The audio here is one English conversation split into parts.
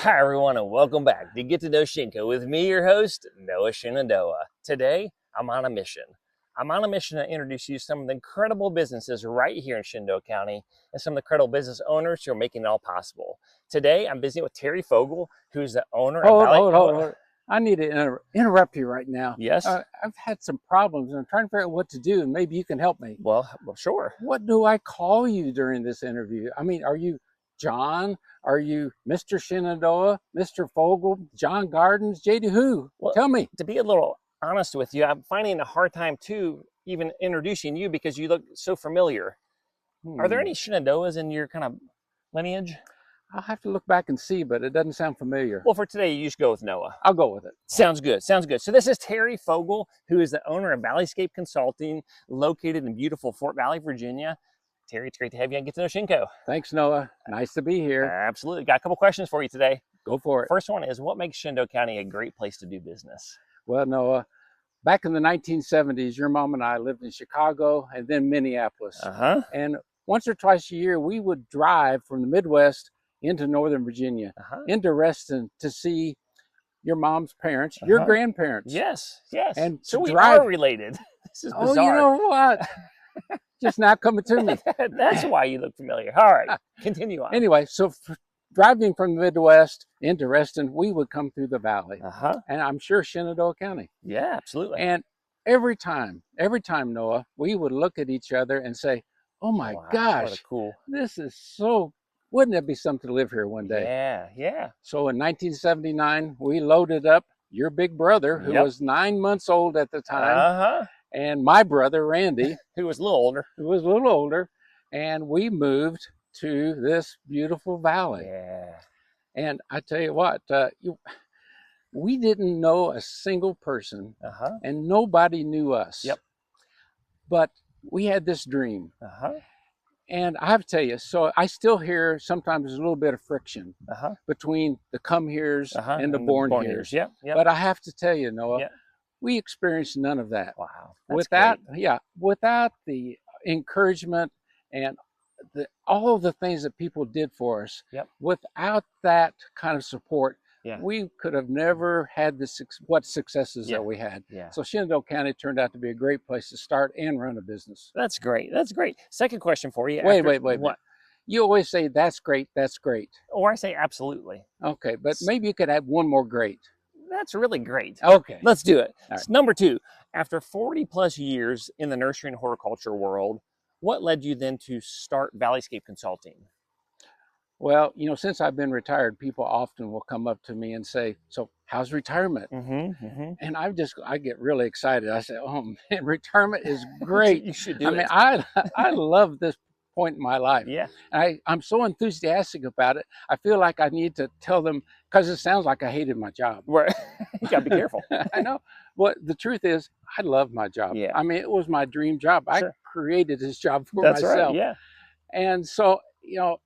Hi everyone and welcome back to Get to Know Shinko with me, your host, Noah Shenandoah. Today, I'm on a mission. I'm on a mission to introduce you to some of the incredible businesses right here in Shenandoah County and some of the incredible business owners who are making it all possible. Today, I'm visiting with Terry Fogle, who's the owner of Hold. I need to interrupt you right now. Yes? I've had some problems and I'm trying to figure out what to do, and maybe you can help me. Well, sure. What do I call you during this interview? I mean, are you John? Are you Mr. Shenandoah, Mr. Fogle, John Gardens, JD who? Well, tell me. To be a little honest with you, I'm finding a hard time too even introducing you because you look so familiar. Are there any Shenandoahs in your kind of lineage? I'll have to look back and see, but it doesn't sound familiar. Well, for today, you just go with Noah. I'll go with it. Sounds good. Sounds good. So this is Terry Fogle, who is the owner of ValleyScape Consulting, located in beautiful Fort Valley, Virginia. Terry, it's great to have you on Get to Know Shinko. Thanks, Noah. Nice to be here. Absolutely. Got a couple questions for you today. Go for it. First one is, what makes Shenandoah County a great place to do business? Well, Noah, back in the 1970s, your mom and I lived in Chicago and then Minneapolis. And once or twice a year, we would drive from the Midwest into Northern Virginia, into Reston, to see your mom's parents, your grandparents. Yes, yes. And so we are related. This is bizarre. Oh, you know what? Just now coming to me. That's why you look familiar. All right, continue on. Anyway, so driving from the Midwest into Reston, we would come through the valley. And I'm sure Shenandoah County. Yeah, absolutely. And every time, Noah, we would look at each other and say, oh my gosh, what a cool. This is so, wouldn't it be something to live here one day? Yeah, yeah. So in 1979, we loaded up your big brother, who was 9 months old at the time, and my brother, Randy, who was a little older, and we moved to this beautiful valley. Yeah. And I tell you what, we didn't know a single person, and nobody knew us. Yep. But we had this dream. And I have to tell you, so I still hear sometimes a little bit of friction between the come heres and the born heres. Yep. But I have to tell you, Noah, we experienced none of that. Wow. Without the encouragement and all the things that people did for us, without that kind of support, we could have never had what successes that we had. So Shenandoah County turned out to be a great place to start and run a business. That's great. That's great. Second question for you. Wait. What? You always say, that's great, that's great. Or I say absolutely. Okay, but maybe you could add one more great. That's really great. Okay. Let's do it. Right. Number two, after 40 plus years in the nursery and horticulture world, what led you then to start ValleyScape Consulting? Well, you know, since I've been retired, people often will come up to me and say, so how's retirement? And I get really excited. I say, oh man, retirement is great. You should do it. I mean, I love this point in my life. Yeah. I'm so enthusiastic about it. I feel like I need to tell them, because it sounds like I hated my job. Right. You gotta be careful. I know. But the truth is, I love my job. Yeah. I mean, it was my dream job. I created this job for That's myself. Right. Yeah. And so, you know,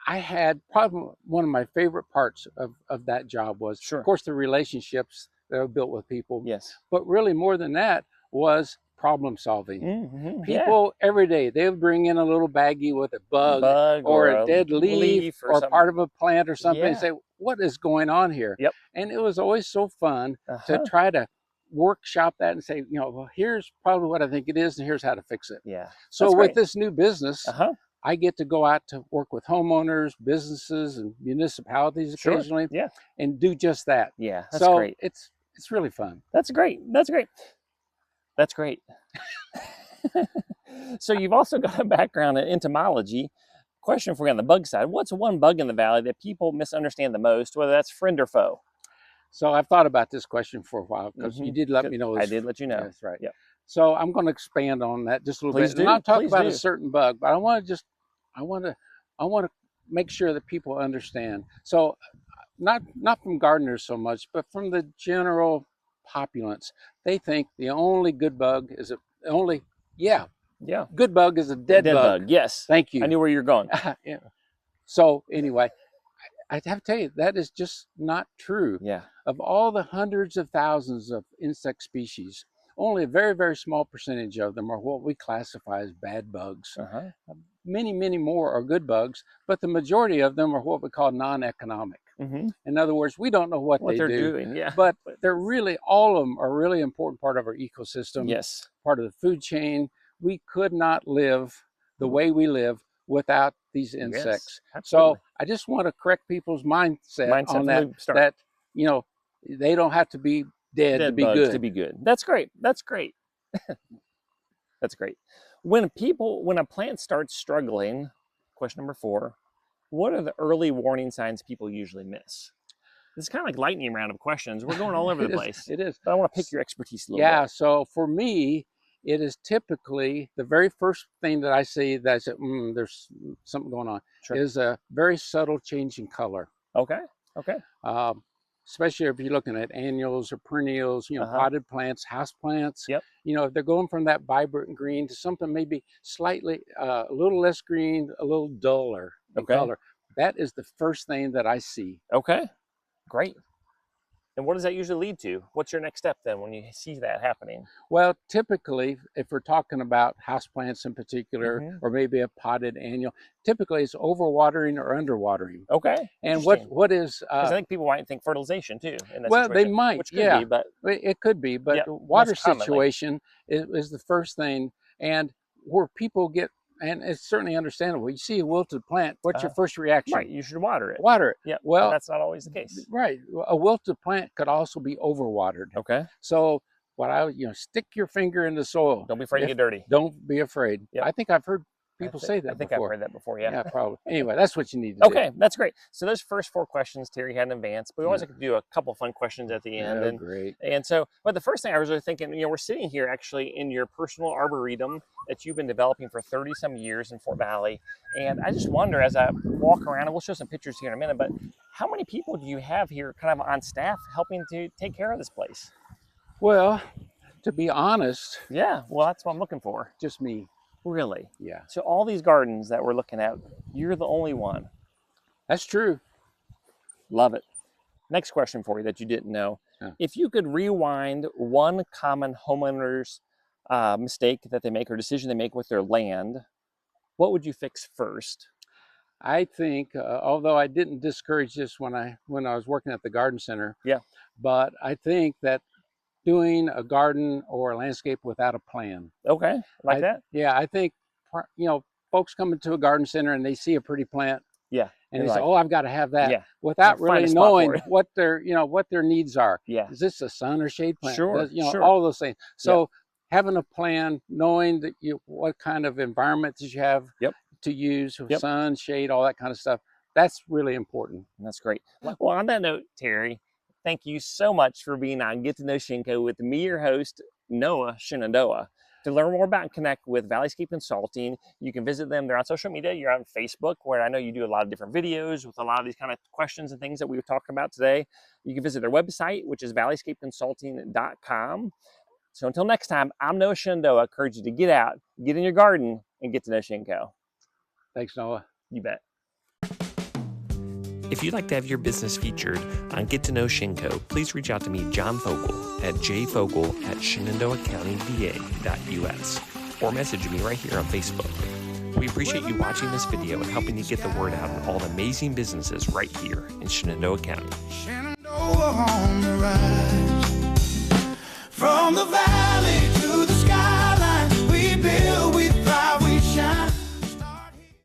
I had probably one of my favorite parts of that job was, of course, the relationships that I built with people. Yes. But really more than that was problem solving. People every day, they would bring in a little baggie with a bug or a dead leaf or part of a plant or something and say, what is going on here? And it was always so fun to try to workshop that and say, you know, well, here's probably what I think it is and here's how to fix it. Yeah. So with this new business, I get to go out to work with homeowners, businesses, and municipalities occasionally, and do just that. Yeah, that's great. It's really fun. That's great. That's great. That's great. So you've also got a background in entomology. Question for you on the bug side: what's one bug in the valley that people misunderstand the most, whether that's friend or foe? So I've thought about this question for a while because you did let me know. I did let you know. That's right. Yep. So I'm going to expand on that just a little Please bit. do. And I'll talk Please about do. a certain bug, but I want to make sure that people understand. So not from gardeners so much, but from the general populace, they think the only good bug is good bug is a dead bug. Yes. Thank you. I knew where you're going. So anyway, I have to tell you, that is just not true. Yeah. Of all the hundreds of thousands of insect species, only a very, very small percentage of them are what we classify as bad bugs. Many, many more are good bugs, but the majority of them are what we call non-economic. In other words, we don't know what they're doing. Yeah. But they're really, all of them are a really important part of our ecosystem. Yes. Part of the food chain. We could not live the way we live without these insects. Yes, so I just want to correct people's mindset on that, you know, they don't have to be dead to be good. To be good. That's great. That's great. That's great. When a plant starts struggling, question number 4, what are the early warning signs people usually miss? This is kind of like lightning round of questions. We're going all over the place. It is. But I want to pick your expertise a little bit. Yeah, so for me, it is typically the very first thing that I see that I say, there's something going on, is a very subtle change in color. Okay. Especially if you're looking at annuals or perennials, you know, potted plants, house plants. Yep. You know, if they're going from that vibrant green to something maybe slightly, a little less green, a little duller in color. That is the first thing that I see. Okay. Great. And what does that usually lead to? What's your next step then when you see that happening? Well, typically, if we're talking about houseplants in particular, or maybe a potted annual, typically it's overwatering or underwatering. Okay. And what is... Because I think people might think fertilization too in that situation. They might, which could be, but it could be. But the water situation is the first thing. And where people get... And it's certainly understandable. You see a wilted plant, what's your first reaction? Right, you should water it. Water it. Yeah, well, that's not always the case. Right. A wilted plant could also be overwatered. Okay. So stick your finger in the soil. Don't be afraid to get dirty. Don't be afraid. Yep. I think I've heard people say that I think before. I've heard that before, yeah. Yeah, probably. Anyway, that's what you need to do. Okay, that's great. So those first 4 questions Terry had in advance, but we always like to do a couple fun questions at the end. Oh, great. And so, but the first thing I was really thinking, you know, we're sitting here actually in your personal arboretum that you've been developing for 30 some years in Fort Valley. And I just wonder, as I walk around, and we'll show some pictures here in a minute, but how many people do you have here kind of on staff helping to take care of this place? Well, to be honest. Yeah, well, that's what I'm looking for. Just me. Really? Yeah. So all these gardens that we're looking at, you're the only one. That's true. Love it. Next question for you that you didn't know. If you could rewind one common homeowner's mistake that they make or decision they make with their land, what would you fix first? I think, although I didn't discourage this when I was working at the garden center, but I think that doing a garden or a landscape without a plan. Okay, like that? Yeah, I think, you know, folks come into a garden center and they see a pretty plant. Yeah. And they say, oh, I've got to have that. Yeah. Without really knowing what their needs are. Yeah. Is this a sun or shade plant? Sure. All of those things. So having a plan, knowing that what kind of environment did you have to use, sun, shade, all that kind of stuff. That's really important. That's great. Well, on that note, Terry, thank you so much for being on Get to Know Shenko with me, your host, Noah Shenandoah. To learn more about and connect with ValleyScape Consulting, you can visit them. They're on social media. You're on Facebook, where I know you do a lot of different videos with a lot of these kind of questions and things that we were talking about today. You can visit their website, which is valleyscapeconsulting.com. So until next time, I'm Noah Shenandoah. I encourage you to get out, get in your garden, and get to know Shenko. Thanks, Noah. You bet. If you'd like to have your business featured on Get to Know Shenko, please reach out to me, John Fogle, at jfogle@shenandoahcountyva.us, or message me right here on Facebook. We appreciate you watching this video and helping to get the word out on all the amazing businesses right here in Shenandoah County. Shenandoah on the rise from the valley.